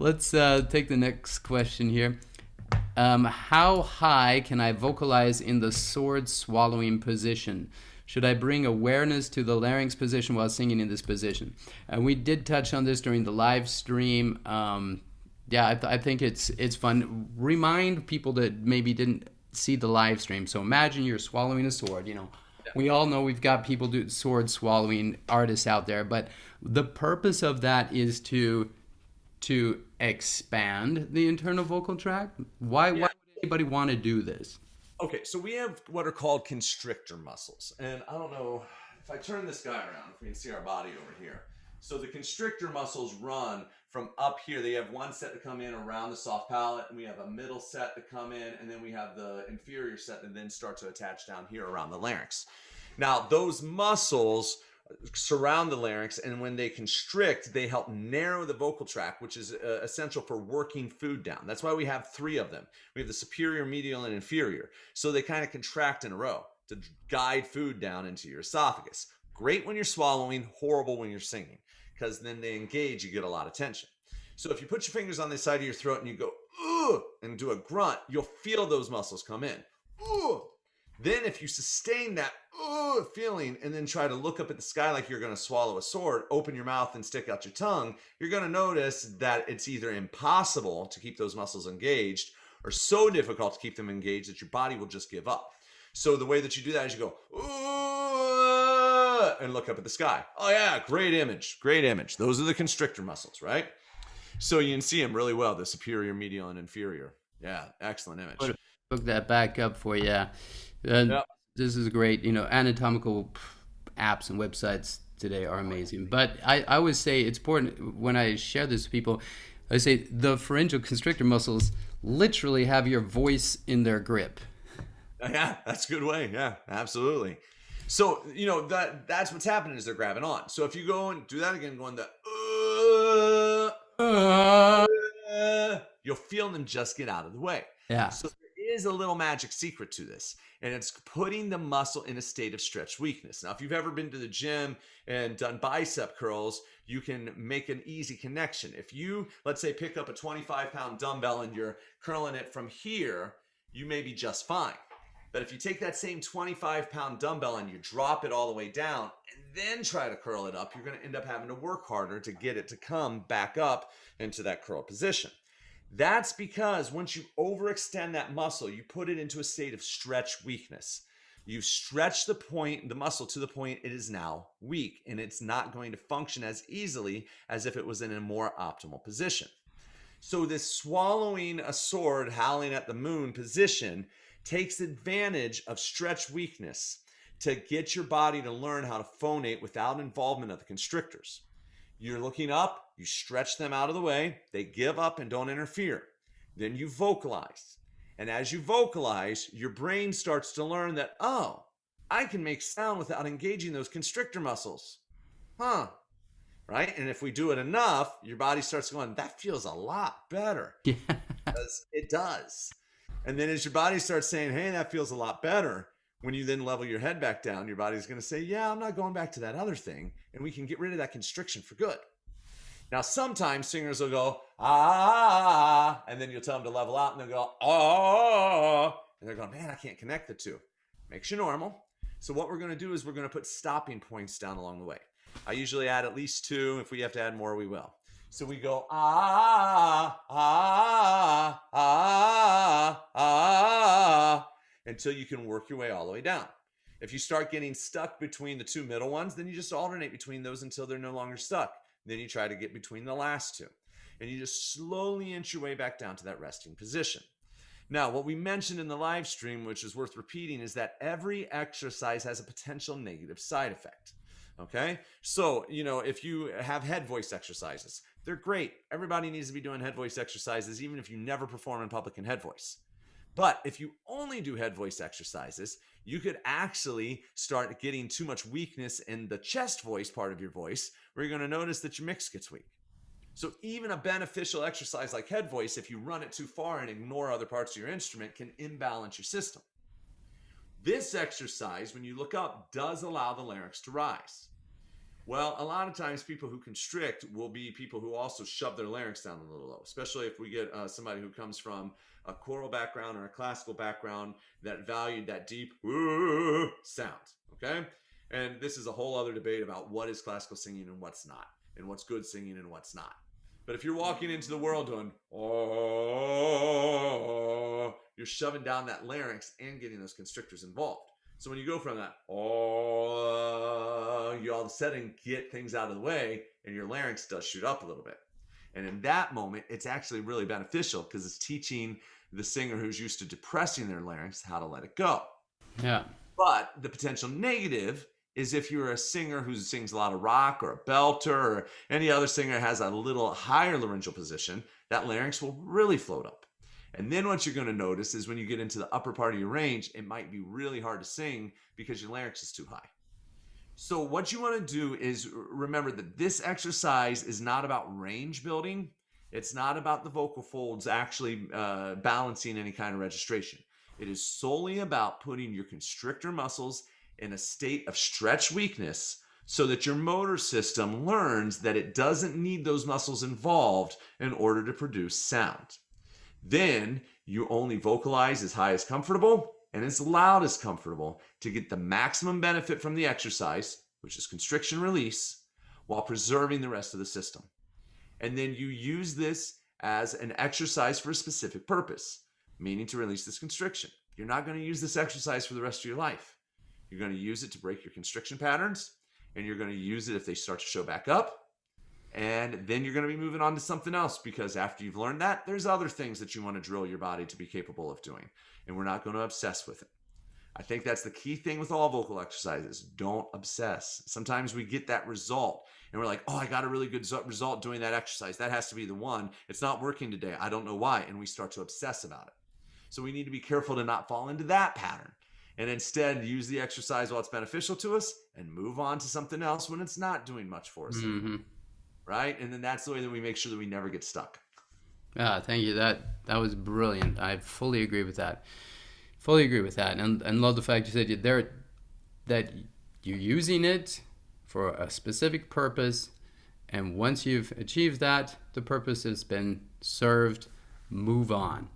Let's take the next question here. How high can I vocalize in the sword swallowing position? Should I bring awareness to the larynx position while singing in this position? And we did touch on this during the live stream. Yeah, I think it's fun. Remind people that maybe didn't see the live stream. So imagine you're swallowing a sword. You know, we all know we've got people do sword swallowing artists out there, but the purpose of that is to expand the internal vocal tract. Why would anybody want to do this? Okay, so we have what are called constrictor muscles. And I don't know if I turn this guy around, if we can see our body over here. So the constrictor muscles run from up here. They have one set to come in around the soft palate, and we have a middle set to come in, and then we have the inferior set that then start to attach down here around the larynx. Now, those muscles surround the larynx, and when they constrict, they help narrow the vocal tract, which is essential for working food down. That's why we have three of them. We have the superior, medial, and inferior. So they kind of contract in a row to guide food down into your esophagus. Great when you're swallowing, horrible when you're singing, because then they engage, you get a lot of tension. So if you put your fingers on the side of your throat and you go, ugh, and do a grunt, you'll feel those muscles come in. Ugh. Then if you sustain that feeling and then try to look up at the sky like you're going to swallow a sword, open your mouth and stick out your tongue, you're going to notice that it's either impossible to keep those muscles engaged or so difficult to keep them engaged that your body will just give up. So the way that you do that is you go, and look up at the sky. Oh yeah, great image, great image. Those are the constrictor muscles, right? So you can see them really well, the superior, medial, and inferior. Yeah, excellent image. Look that back up for you. This is great. You know, anatomical apps and websites today are amazing. But I always say it's important when I share this with people, I say the pharyngeal constrictor muscles literally have your voice in their grip. Yeah, that's a good way. Yeah, absolutely. So, you know, that's what's happening is they're grabbing on. So if you go and do that again, going you'll feel them just get out of the way. Yeah. So there is a little magic secret to this, and it's putting the muscle in a state of stretch weakness. Now, if you've ever been to the gym and done bicep curls, you can make an easy connection. If you, let's say, pick up a 25-pound dumbbell and you're curling it from here, you may be just fine. But if you take that same 25-pound dumbbell and you drop it all the way down and then try to curl it up, you're going to end up having to work harder to get it to come back up into that curl position. That's because once you overextend that muscle, you put it into a state of stretch weakness. You've stretched the muscle to the point it is now weak, and it's not going to function as easily as if it was in a more optimal position. So this swallowing a sword, howling at the moon position takes advantage of stretch weakness to get your body to learn how to phonate without involvement of the constrictors. You're looking up, you stretch them out of the way, they give up and don't interfere. Then you vocalize. And as you vocalize, your brain starts to learn that, oh, I can make sound without engaging those constrictor muscles. Huh. Right? And if we do it enough, your body starts going, that feels a lot better. Yeah. Because it does. And then as your body starts saying, hey, that feels a lot better, when you then level your head back down, your body's going to say, yeah, I'm not going back to that other thing. And we can get rid of that constriction for good. Now, sometimes singers will go, ah, and then you'll tell them to level out and they'll go, oh, and they're going, man, I can't connect the two. Makes you normal. So what we're going to do is we're going to put stopping points down along the way. I usually add at least 2. If we have to add more, we will. So we go, ah, ah, ah, ah, until you can work your way all the way down. If you start getting stuck between the 2 middle ones, then you just alternate between those until they're no longer stuck. Then you try to get between the last 2. And you just slowly inch your way back down to that resting position. Now, what we mentioned in the live stream, which is worth repeating, is that every exercise has a potential negative side effect. Okay? So, you know, if you have head voice exercises, they're great. Everybody needs to be doing head voice exercises, even if you never perform in public in head voice. But if you only do head voice exercises, you could actually start getting too much weakness in the chest voice part of your voice, where you're going to notice that your mix gets weak. So even a beneficial exercise like head voice, if you run it too far and ignore other parts of your instrument, can imbalance your system. This exercise, when you look up, does allow the larynx to rise. Well, a lot of times people who constrict will be people who also shove their larynx down a little low, especially if we get somebody who comes from a choral background or a classical background that valued that deep sound. Okay. And this is a whole other debate about what is classical singing and what's not, and what's good singing and what's not. But if you're walking into the world doing, oh, you're shoving down that larynx and getting those constrictors involved. So when you go from that, oh, you all of a sudden get things out of the way and your larynx does shoot up a little bit. And in that moment, it's actually really beneficial because it's teaching the singer who's used to depressing their larynx how to let it go. Yeah. But the potential negative is if you're a singer who sings a lot of rock or a belter or any other singer has a little higher laryngeal position, that larynx will really float up. And then what you're going to notice is when you get into the upper part of your range, it might be really hard to sing because your larynx is too high. So what you want to do is remember that this exercise is not about range building. It's not about the vocal folds actually balancing any kind of registration. It is solely about putting your constrictor muscles in a state of stretch weakness so that your motor system learns that it doesn't need those muscles involved in order to produce sound. Then you only vocalize as high as comfortable and as loud as comfortable to get the maximum benefit from the exercise, which is constriction release, while preserving the rest of the system. And then you use this as an exercise for a specific purpose, meaning to release this constriction. You're not going to use this exercise for the rest of your life. You're going to use it to break your constriction patterns, and you're going to use it if they start to show back up. And then you're going to be moving on to something else, because after you've learned that, there's other things that you want to drill your body to be capable of doing. And we're not going to obsess with it. I think that's the key thing with all vocal exercises. Don't obsess. Sometimes we get that result and we're like, oh, I got a really good result doing that exercise. That has to be the one. It's not working today. I don't know why. And we start to obsess about it. So we need to be careful to not fall into that pattern, and instead use the exercise while it's beneficial to us and move on to something else when it's not doing much for us. Mm-hmm. Right? And then that's the way that we make sure that we never get stuck. Thank you. That was brilliant. I fully agree with that. And love the fact you said that you're using it for a specific purpose, and once you've achieved that, the purpose has been served, move on.